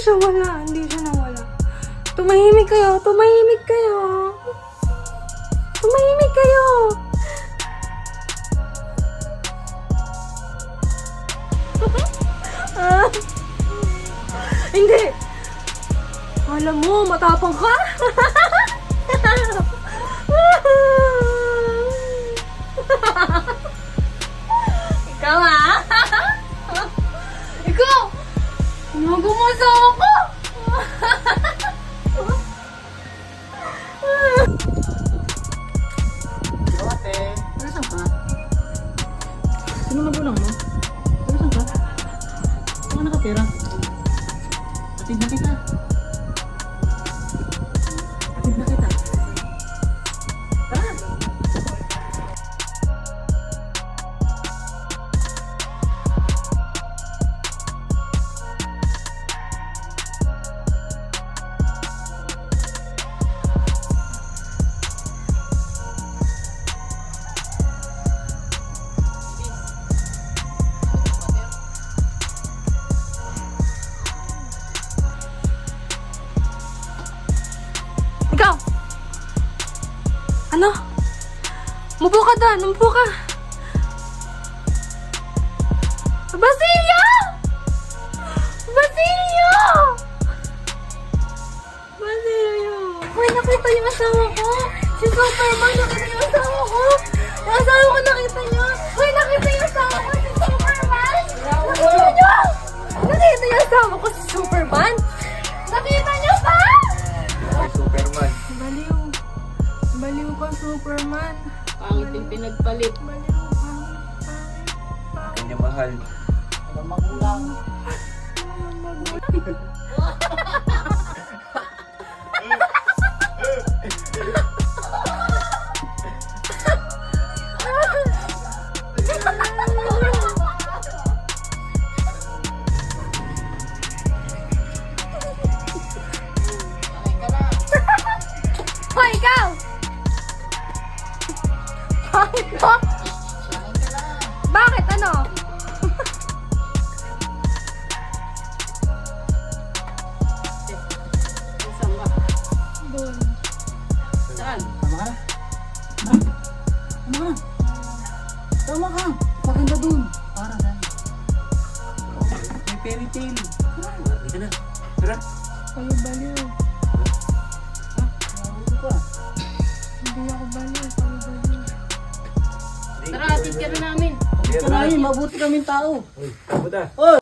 siya wala. Hindi siya nawala. Tumahimik kayo. Tumahimik kayo. Tumahimik kayo. Hindi. Alam mo, matapang ka. Ikaw ah. Ikaw. Nagumasa ako. Ate, nasaan ka? Sino magulang mo? Nasaan ka? Saan ka nakatira? Atid na kita. Atid na kita. Tara. Ikaw! Ano? Mupo ka doon! Mupo ka! Basilio! Basilio! Basilio! Uy, nakita yung asawa ko! Si Superman! Nakita yung asawa ko! Yung asawa ko nakita niyo! Uy, nakita yung asawa ko! Si Superman! Nakita niyo! Nakita yung asawa ko! Si Superman! Nakita niyo ba? Superman. Baliw. Baliw ka, Superman. Pangit yung pinagpalit. Baliw, pangit. Kanya mahal. Ang magulang. Hoy, ikaw! Bakit mo? Bakit? Ano? Saan ba? Doon. Saan? Tama ka na? Tama ka na? Tama ka! Maganda dun. Para na. May fairy tale. Dito na. Tara. Kayo baliw. Ano pa? Hindi ako baliw. Kayo baliw. Tara, atid ka na namin. Dito na. Mabuti kaming tao. Uy, kamusta? Oh!